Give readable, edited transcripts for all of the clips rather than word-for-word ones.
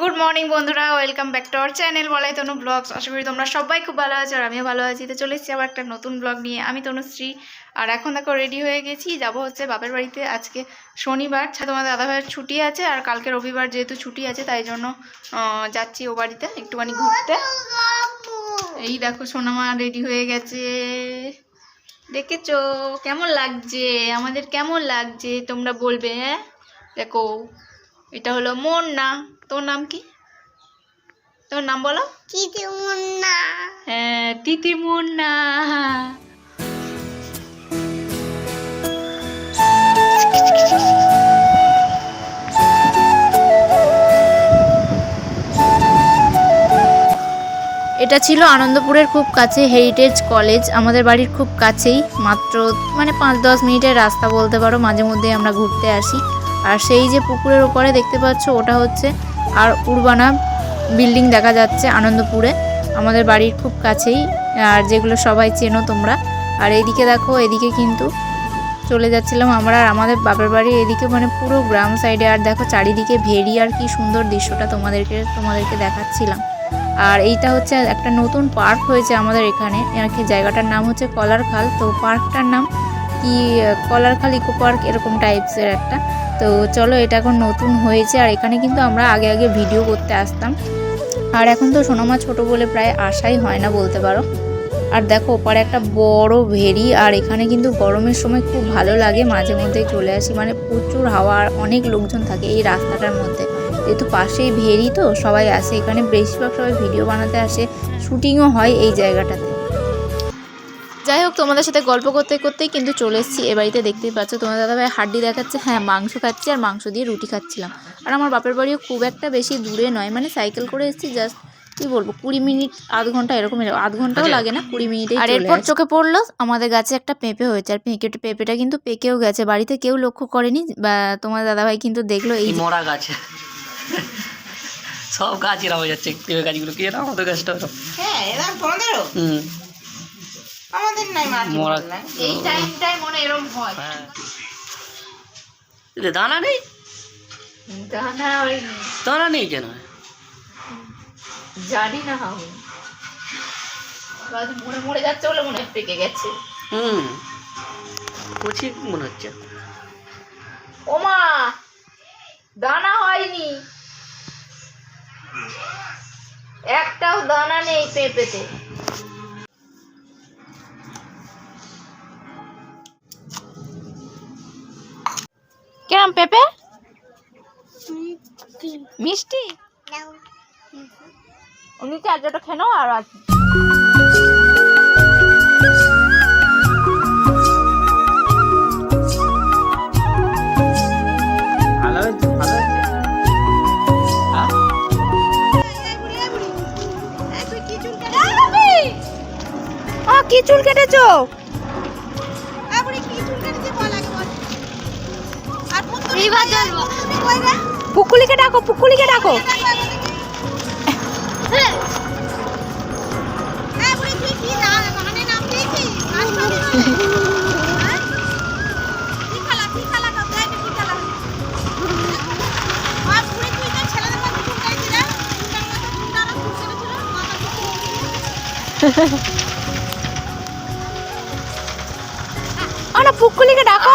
Good morning বন্ধুরা, welcome back to our channel বলাই তনু blogs. আশা করি তোমরা সবাই খুব ভালো আছো আর আমিও ভালো আছি। তো চলে এসেছি আবার একটা নতুন ব্লগ নিয়ে। আমি তনুশ্রী আর এখন দেখো রেডি হয়ে গেছি, যাব হচ্ছে বাপের বাড়িতে। আজকে শনিবার, তোমাদের দাদাভাইয়ের ছুটি আছে আর কালকে রবিবার যেহেতু ছুটি আছে তাই জন্য যাচ্ছি ও বাড়িতে একটুখানি ঘুরতে। এই দেখো সোনামা রেডি হয়ে গেছে, দেখেছো কেমন লাগছে? আমাদের কেমন লাগছে তোমরা বলবে। হ্যাঁ দেখো, এটা হলো মুন্না। তোর নাম কি? তোর নাম বলো। তিতি মুন্না। হ্যাঁ, তিতি মুন্না। এটা ছিল আনন্দপুরের খুব কাছে হেরিটেজ কলেজ, আমাদের বাড়ির খুব কাছেই, মাত্র 5-10 মিনিটের রাস্তা বলতে পারো। মাঝে মধ্যে আমরা ঘুরতে আসি। আর সেই যে পুকুরের ওপরে দেখতে পাচ্ছ ওটা হচ্ছে আর উর্বানা বিল্ডিং দেখা যাচ্ছে আনন্দপুরে, আমাদের বাড়ির খুব কাছেই, আর যেগুলো সবাই চেনো তোমরা। আর এইদিকে দেখো, এদিকে কিন্তু চলে যাচ্ছিলাম আমরা, আর আমাদের বাপের বাড়ি এদিকে পুরো গ্রাম সাইডে। আর দেখো চারিদিকে ভেড়ি, আর কি সুন্দর দৃশ্যটা তোমাদেরকে দেখাচ্ছিলাম। আর এইটা হচ্ছে একটা নতুন পার্ক হয়েছে আমাদের এখানে, জায়গাটার নাম হচ্ছে কলারখাল। তো পার্কটার নাম কি কলারখাল ইকো পার্ক এরকম টাইপসের একটা। তো চলো, এটা এখন নতুন হয়েছে। আর এখানে কিন্তু আমরা আগে ভিডিও করতে আসতাম, আর এখন তো সোনামা ছোট বলে প্রায় আসাই হয় না বলতে পারো। আর দেখো ওপারে একটা বড় ভেড়ি, আর এখানে কিন্তু গরমের সময় খুব ভালো লাগে, মাঝে মধ্যেই চলে আসি। প্রচুর হাওয়া, আর অনেক লোকজন থাকে এই রাস্তাটার মধ্যে, যেহেতু পাশেই ভেড়ি তো সবাই আসে এখানে। বেশিরভাগ সবাই ভিডিও বানাতে আসে, শুটিংও হয় এই জায়গাটাতে। যাই হোক, তোমাদের সাথে গল্প করতে করতেই কিন্তু চলে এসেছি এ বাড়িতে। দেখতেই পাচ্ছ তোমার দাদাভাই হাড্ডি দেখাচ্ছে। হ্যাঁ, মাংস খাচ্ছি, আর মাংস দিয়ে রুটি খাচ্ছিলাম। আর আমার বাপের বাড়িও খুব একটা বেশি দূরে নয়, সাইকেল করে এসেছি জাস্ট কি বলবো 20 মিনিট, আধ ঘন্টা এরকম, আধ ঘন্টাও লাগে না, 20 মিনিটেই। আর এরপর চোখে পড়লো আমাদের গাছে একটা পেঁপে হয়েছে, আর পেঁপেটা কিন্তু পেকেও গেছে, বাড়িতে কেউ লক্ষ্য করেনি, বা তোমার দাদাভাই কিন্তু দেখলো এই মরা গাছে। সব গাছ এরা হয়ে যাচ্ছে, পেঁপে গাছগুলো কি না আমাদের গাছটা। হ্যাঁ, এরা তোমাদেরও। আমাদের নাই মাটি বললাই এই টাইমটাই মনে এরকম হয়। হ্যাঁ, দানা নেই। দানা নেই কেন জানি না, হবে গাছ মরে যাচ্ছে বলে মনে হয় পেকে গেছে। কচি মনে হচ্ছে। ওমা, দানা হয়নি, একটাও দানা নেই পেঁপেতে। কিরম পেঁপে? মিষ্টি। উনি চার্জারটা খেয়ে নাও। আর আছে কি চুল কেটেছো? পুকুলিকে ডাকো, পুকুলিকে ডাকো। না, পুকুলিকে ডাকো।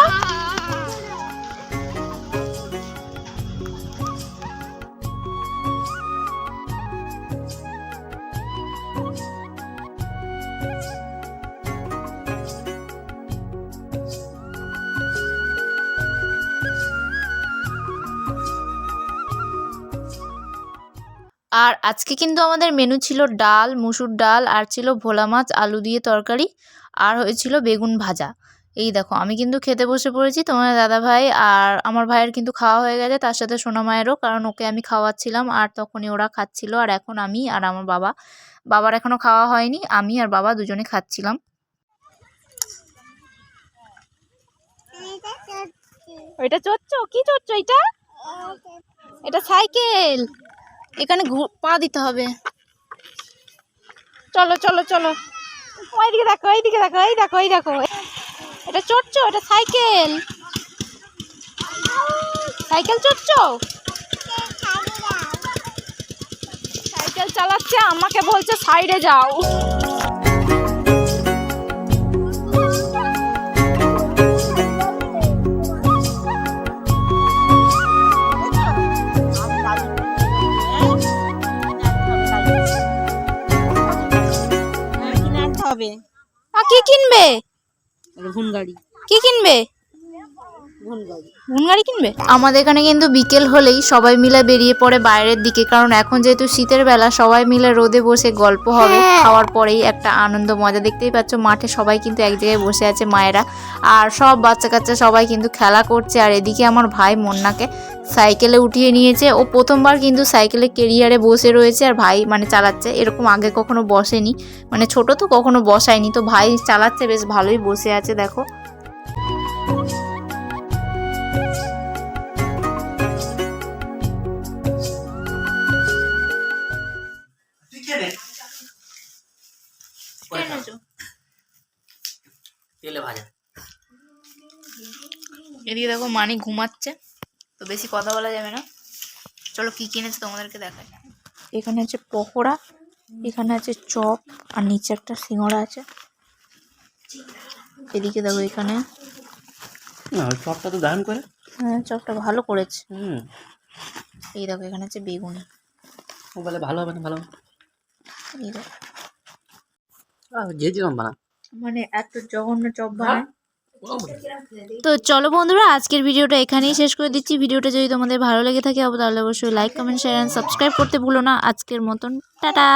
আর আজকে কিন্তু আমাদের মেনু ছিল ডাল, মুসুর ডাল, আর ছিল ভোলা মাছ আলু দিয়ে তরকারি, আর হয়েছিল বেগুন ভাজা। এই দেখো, আমি কিন্তু খেতে বসে পড়েছি। তোমার দাদা ভাই আর আমার ভাইয়ের কিন্তু খাওয়া হয়ে গেছে, তার সাথে সোনা মায়েরও, কারণ ওকে আমি খাওয়াচ্ছিলাম আর তখনই ওরা খাচ্ছিল। আর এখন আমি আর আমার বাবার এখনো খাওয়া হয়নি, আমি আর বাবা দুজনে খাচ্ছিলাম। ওইটা চড়ছো? কি চড়ছো? এটা সাইকেল, এখানে পা দিতে হবে। চলো চলো চলো, ওইদিকে দেখো, এইদিকে দেখো, এই দেখো, এই দেখো, এটা চড়ছো? এটা সাইকেল, সাইকেল চড়ছো? চালাচ্ছে, আমাকে বলছে সাইডে যাও। হবে কি কিনবে? ভুন গাড়ি কি কিনবে? ভুন গাড়ি ভুন গাড়ি কিনবে? আমাদের এখানে কিন্তু বিকেল হলেই সবাই মিলে বেরিয়ে পড়ে বাইরের দিকে, কারণ এখন যেহেতু শীতের বেলা সবাই মিলে রোদে বসে গল্প হবে। খাওয়ার পরেই একটা আনন্দ মজা, দেখতেই পাচ্ছ মাঠে সবাই কিন্তু এক জায়গায় বসে আছে, মায়েরা আর সব বাচ্চা কাচ্চা সবাই কিন্তু খেলা করছে। আর এদিকে আমার ভাই মন্নাকে সাইকেলে উঠিয়ে নিয়েছে, ও প্রথমবার কিন্তু সাইকেলে কেরিয়ারে বসে রয়েছে আর ভাই মানে চালাচ্ছে। এরকম আগে কখনো বসেনি, মানে ছোট তো কখনো বসায়নি, তো ভাই চালাচ্ছে, বেশ ভালোই বসে আছে দেখো। তেলে ভাজা। এদিকে দেখো মানি ঘুমাচ্ছে, তো বেশি কথা বলা যাবে না। চলো কি কিনেছে তোমাদেরকে দেখাই। এখানে আছে পকোড়া, এখানে আছে চপ, আর নিচে একটা সিঙ্গাড়া আছে। এদিকে দেখো এখানে চপটা তো দারুণ করে। হ্যাঁ চপটা ভালো করেছে। হুম, এই দেখো এখানে আছে বেগুনি। ও বলে ভালো হবে না, ভালো এই দেখো যেরকম বানা। মানে এত জঘন্য চপ বানায়। তো চলো বন্ধুরা, আজকের ভিডিওটা এখানেই শেষ করে দিচ্ছি। ভিডিওটা যদি তোমাদের ভালো লেগে থাকে তাহলে অবশ্যই like, comment, share and subscribe করতে ভুলো না। আজকের মতন টাটা।